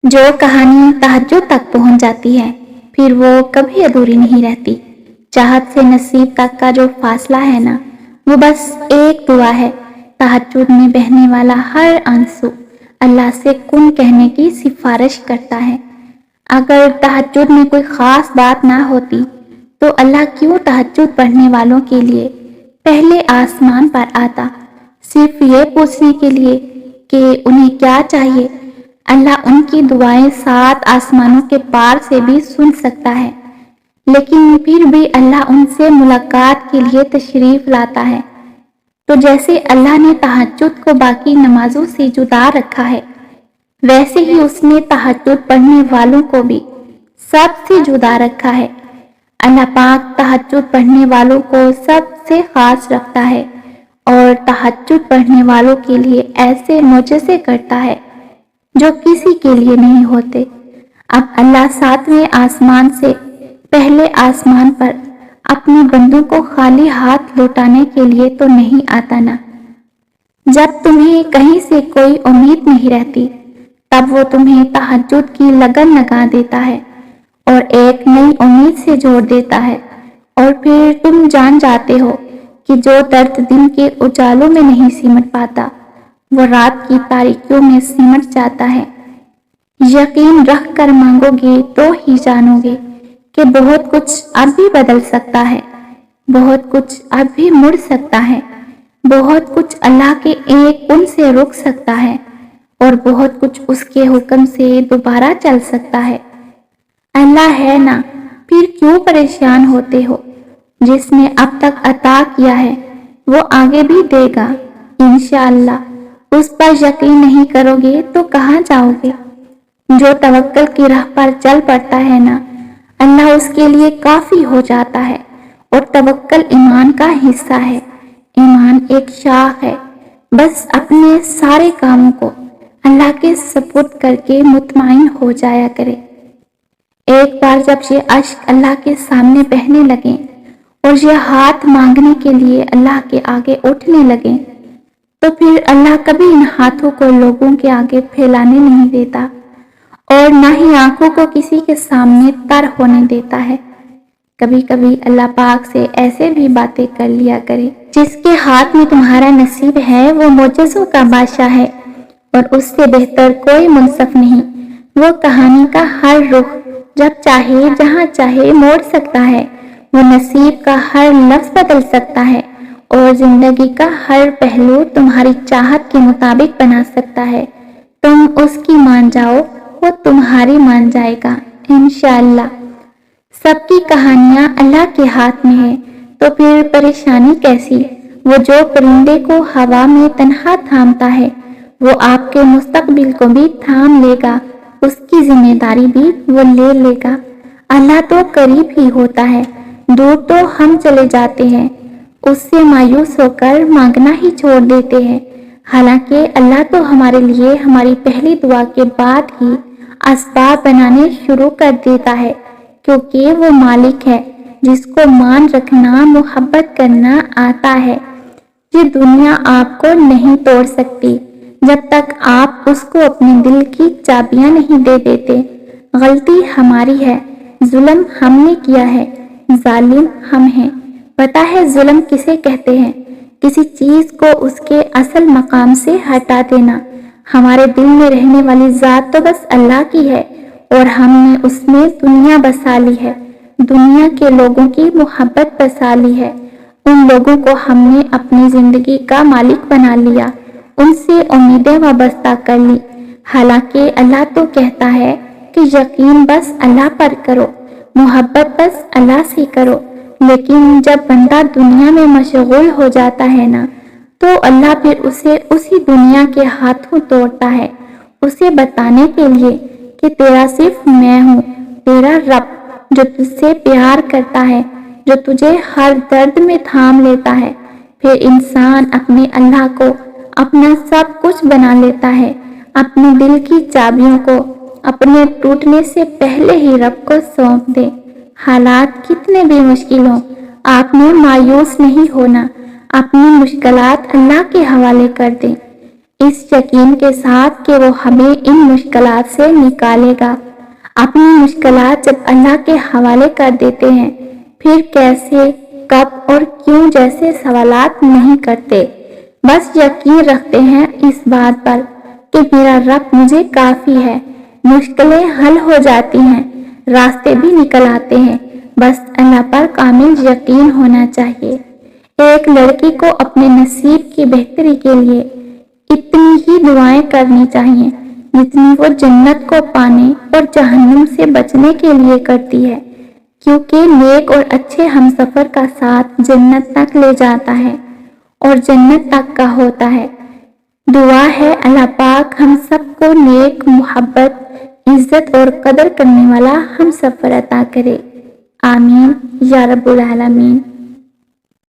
جو کہانی تہجد تک پہنچ جاتی ہے پھر وہ کبھی ادھوری نہیں رہتی۔ چاہت سے نصیب تک کا جو فاصلہ ہے نا، وہ بس ایک دعا ہے۔ تہجد میں بہنے والا ہر آنسو اللہ سے کن کہنے کی سفارش کرتا ہے۔ اگر تہجد میں کوئی خاص بات نہ ہوتی تو اللہ کیوں تہجد پڑھنے والوں کے لیے پہلے آسمان پر آتا، صرف یہ پوچھنے کے لیے کہ انہیں کیا چاہیے؟ اللہ ان کی دعائیں 7 آسمانوں کے پار سے بھی سن سکتا ہے، لیکن پھر بھی اللہ ان سے ملاقات کے لیے تشریف لاتا ہے۔ تو جیسے اللہ نے تہجد کو باقی نمازوں سے جدا رکھا ہے، ویسے ہی اس نے تہجد پڑھنے والوں کو بھی سب سے جدا رکھا ہے۔ اللہ پاک تہجد پڑھنے والوں کو سب سے خاص رکھتا ہے اور تہجد پڑھنے والوں کے لیے ایسے معجزے کرتا ہے جو کسی کے لیے نہیں ہوتے۔ اب اللہ 7ویں آسمان سے پہلے آسمان پر اپنے بندوں کو خالی ہاتھ لوٹانے کے لیے تو نہیں آتا نا۔ جب تمہیں کہیں سے کوئی امید نہیں رہتی، تب وہ تمہیں تہجد کی لگن لگا دیتا ہے اور ایک نئی امید سے جوڑ دیتا ہے، اور پھر تم جان جاتے ہو کہ جو درد دن کے اجالوں میں نہیں سمٹ پاتا، وہ رات کی تاریکیوں میں سمٹ جاتا ہے۔ یقین رکھ کر مانگو گے تو ہی جانو گے کہ بہت کچھ اب بھی بدل سکتا ہے، بہت کچھ اب بھی مڑ سکتا ہے، بہت کچھ اللہ کے ایک کن سے رک سکتا ہے، اور بہت کچھ اس کے حکم سے دوبارہ چل سکتا ہے۔ اللہ ہے نا، پھر کیوں پریشان ہوتے ہو؟ جس نے اب تک عطا کیا ہے وہ آگے بھی دے گا انشاءاللہ۔ اس پر یقین نہیں کرو گے تو کہاں جاؤ گے؟ جو توکل کی راہ پر چل پڑتا ہے نا، اللہ اس کے لیے کافی ہو جاتا ہے، اور توکل ایمان کا حصہ ہے۔ ایمان ایک شاخ ہے، بس اپنے سارے کاموں کو اللہ کے سپرد کر کے مطمئن ہو جایا کرے۔ ایک بار جب یہ اشک اللہ کے سامنے بہنے لگیں اور یہ ہاتھ مانگنے کے لیے اللہ کے آگے اٹھنے لگیں، تو پھر اللہ کبھی ان ہاتھوں کو لوگوں کے آگے پھیلانے نہیں دیتا، اور نہ ہی آنکھوں کو کسی کے سامنے تر ہونے دیتا ہے۔ کبھی کبھی اللہ پاک سے ایسے بھی باتیں کر لیا کرے، جس کے ہاتھ میں تمہارا نصیب ہے وہ معجزوں کا بادشاہ ہے، اور اس سے بہتر کوئی منصف نہیں۔ وہ کہانی کا ہر رخ جب چاہے جہاں چاہے موڑ سکتا ہے، وہ نصیب کا ہر لفظ بدل سکتا ہے، اور زندگی کا ہر پہلو تمہاری چاہت کے مطابق بنا سکتا ہے۔ تم اس کی مان جاؤ، وہ تمہاری مان جائے گا انشاءاللہ۔ سب کی کہانیاں اللہ کے ہاتھ میں ہے، تو پھر پریشانی کیسی؟ وہ جو پرندے کو ہوا میں تنہا تھامتا ہے، وہ آپ کے مستقبل کو بھی تھام لے گا، اس کی ذمہ داری بھی وہ لے لے گا۔ اللہ تو قریب ہی ہوتا ہے، دور تو ہم چلے جاتے ہیں، اس سے مایوس ہو کر مانگنا ہی چھوڑ دیتے ہیں۔ حالانکہ اللہ تو ہمارے لیے ہماری پہلی دعا کے بعد ہی اسباب بنانے شروع کر دیتا ہے، کیونکہ وہ مالک ہے جس کو مان رکھنا، محبت کرنا آتا ہے۔ یہ دنیا آپ کو نہیں توڑ سکتی جب تک آپ اس کو اپنے دل کی چابیاں نہیں دے دیتے۔ غلطی ہماری ہے، ظلم ہم نے کیا ہے، ظالم ہم ہیں۔ پتہ ہے ظلم کسے کہتے ہیں؟ کسی چیز کو اس کے اصل مقام سے ہٹا دینا۔ ہمارے دل میں رہنے والی ذات تو بس اللہ کی ہے، اور ہم نے اس میں دنیا بسا لی ہے، دنیا کے لوگوں کی محبت بسا لی ہے۔ ان لوگوں کو ہم نے اپنی زندگی کا مالک بنا لیا، ان سے امیدیں وابستہ کر لی۔ حالانکہ اللہ تو کہتا ہے کہ یقین بس اللہ پر کرو، محبت بس اللہ سے کرو۔ لیکن جب بندہ دنیا میں مشغول ہو جاتا ہے نا، تو اللہ پھر اسے اسی دنیا کے ہاتھوں توڑتا ہے، اسے بتانے کے لیے کہ تیرا صرف میں ہوں، تیرا رب جو تجھ سے پیار کرتا ہے، جو تجھے ہر درد میں تھام لیتا ہے۔ پھر انسان اپنے اللہ کو اپنا سب کچھ بنا لیتا ہے، اپنے دل کی چابیوں کو اپنے ٹوٹنے سے پہلے ہی رب کو سونپ دے۔ حالات کتنے بھی مشکل ہوں، آپ نے مایوس نہیں ہونا، اپنی مشکلات اللہ کے حوالے کر دیں۔ اس یقین کے ساتھ کہ وہ ہمیں ان مشکلات سے نکالے گا۔ اپنی مشکلات جب اللہ کے حوالے کر دیتے ہیں، پھر کیسے، کب اور کیوں جیسے سوالات نہیں کرتے، بس یقین رکھتے ہیں اس بات پر کہ میرا رب مجھے کافی ہے۔ مشکلیں حل ہو جاتی ہیں، راستے بھی نکل آتے ہیں، بس اللہ پر کامل یقین ہونا چاہیے۔ ایک لڑکی کو اپنے نصیب کی بہتری کے لیے اتنی ہی دعائیں کرنی چاہیے جتنی وہ جنت کو پانے اور جہنم سے بچنے کے لیے کرتی ہے، کیونکہ نیک اور اچھے ہمسفر کا ساتھ جنت تک لے جاتا ہے اور جنت تک کا ہوتا ہے۔ دعا ہے اللہ پاک ہم سب کو نیک، محبت، عزت اور قدر کرنے والا ہمسفر عطا کرے۔ آمین یا رب العالمین۔